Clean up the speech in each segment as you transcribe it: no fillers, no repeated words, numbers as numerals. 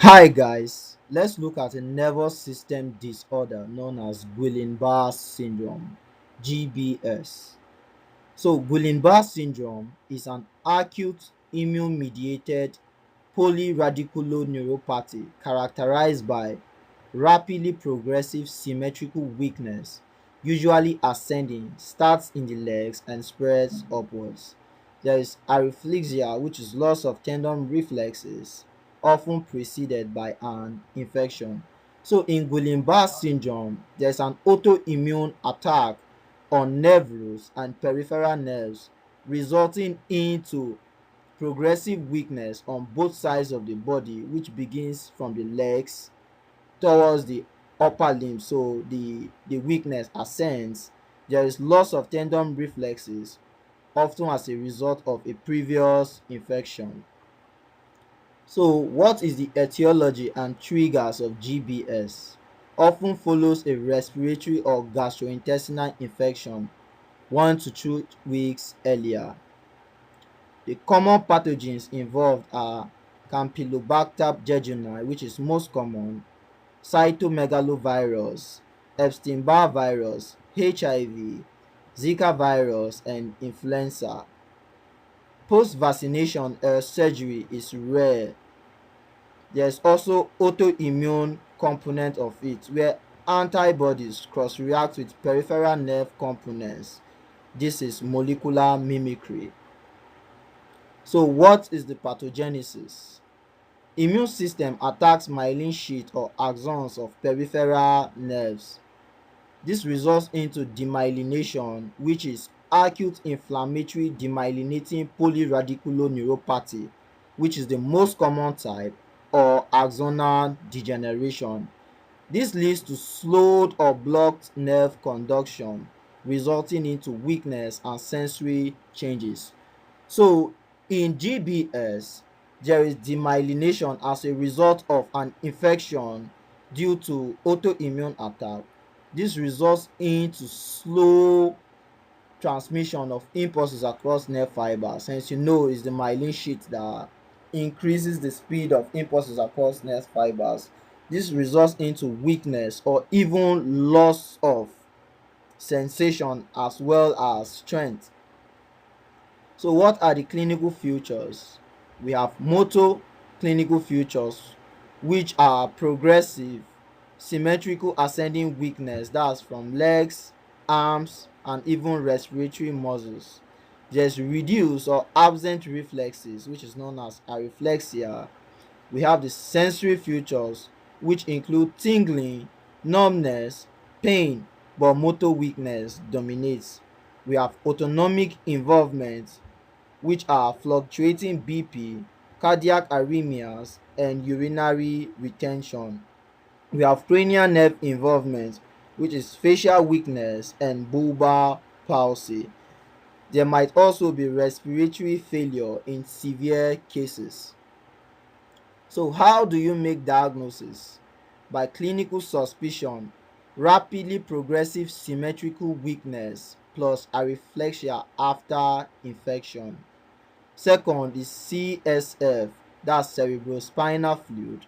Hi guys, let's look at a nervous system disorder known as Guillain-Barré Syndrome (GBS). So Guillain-Barré Syndrome is an acute immune-mediated polyradiculoneuropathy characterized by rapidly progressive symmetrical weakness, usually ascending, starts in the legs and spreads upwards. There is areflexia, which is loss of tendon reflexes, often preceded by an infection. So in Guillain-Barré syndrome, there's an autoimmune attack on nerve roots and peripheral nerves, resulting into progressive weakness on both sides of the body, which begins from the legs towards the upper limb. So the weakness ascends. There is loss of tendon reflexes, often as a result of a previous infection. So what is the etiology and triggers of GBS? Often follows a respiratory or gastrointestinal infection 1 to 2 weeks earlier. The common pathogens involved are Campylobacter jejuni, which is most common, cytomegalovirus, Epstein-Barr virus, HIV, Zika virus, and influenza. Post-vaccination surgery is rare. There's also autoimmune component of it, where antibodies cross-react with peripheral nerve components. This is molecular mimicry. So what is the pathogenesis? Immune system attacks myelin sheath or axons of peripheral nerves. This results into demyelination, which is acute inflammatory demyelinating polyradiculoneuropathy, which is the most common type, or axonal degeneration. This leads to slowed or blocked nerve conduction, resulting into weakness and sensory changes. So in GBS, there is demyelination as a result of an infection due to autoimmune attack. This results into slow transmission of impulses across nerve fibers. Since you know it's the myelin sheath that increases the speed of impulses across nerve fibers. This results into weakness or even loss of sensation as well as strength. So what are the clinical features? We have motor clinical features, which are progressive symmetrical ascending weakness, that's from legs, arms, and even respiratory muscles. There's reduced or absent reflexes, which is known as areflexia. We have the sensory features, which include tingling, numbness, pain, but motor weakness dominates. We have autonomic involvement, which are fluctuating BP, cardiac arrhythmias, and urinary retention. We have cranial nerve involvement, which is facial weakness and bulbar palsy. There might also be respiratory failure in severe cases. So how do you make diagnosis? By clinical suspicion, rapidly progressive symmetrical weakness plus areflexia after infection. Second is CSF, that's cerebrospinal fluid.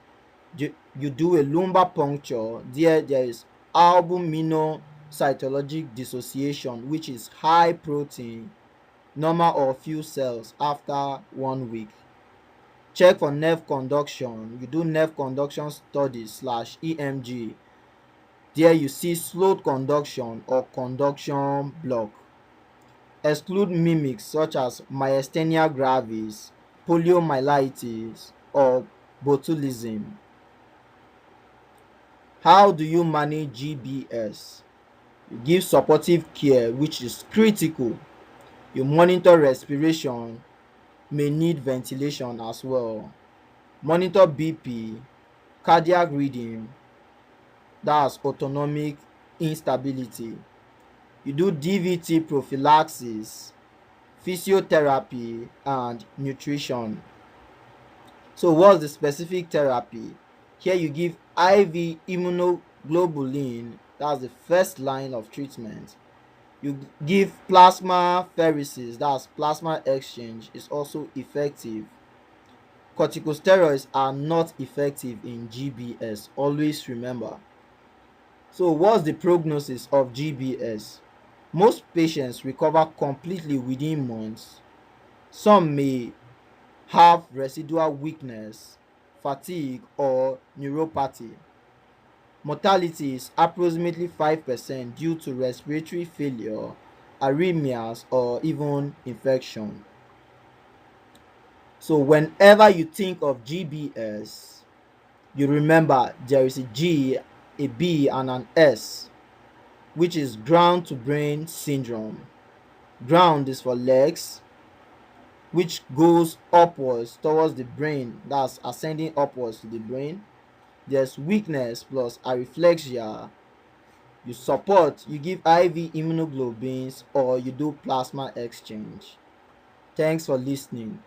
You do a lumbar puncture. There is albuminocytologic dissociation, which is high protein, normal or few cells after 1 week. Check for nerve conduction. You do nerve conduction studies slash EMG. There you see slowed conduction or conduction block. Exclude mimics such as myasthenia gravis, poliomyelitis, or botulism. How do you manage GBS? You give supportive care, which is critical. You monitor respiration, may need ventilation as well. Monitor BP, cardiac rhythm, that's autonomic instability. You do DVT prophylaxis, physiotherapy, and nutrition. So what's the specific therapy? Here you give IV immunoglobulin, that's the first line of treatment. You give plasma pheresis, that's plasma exchange, is also effective. corticosteroids are not effective in GBS. Always remember. So, what's the prognosis of GBS? Most patients recover completely within months. Some may have residual weakness, fatigue, or neuropathy. Mortality is approximately 5% due to respiratory failure, arrhythmias, or even infection. So, whenever you think of GBS, you remember there is a G, a B, and an S, which is ground to brain syndrome. Ground is for legs, which goes upwards towards the brain, that's ascending upwards to the brain. There's weakness plus areflexia. You support, you give IV immunoglobulins, or you do plasma exchange. Thanks for listening.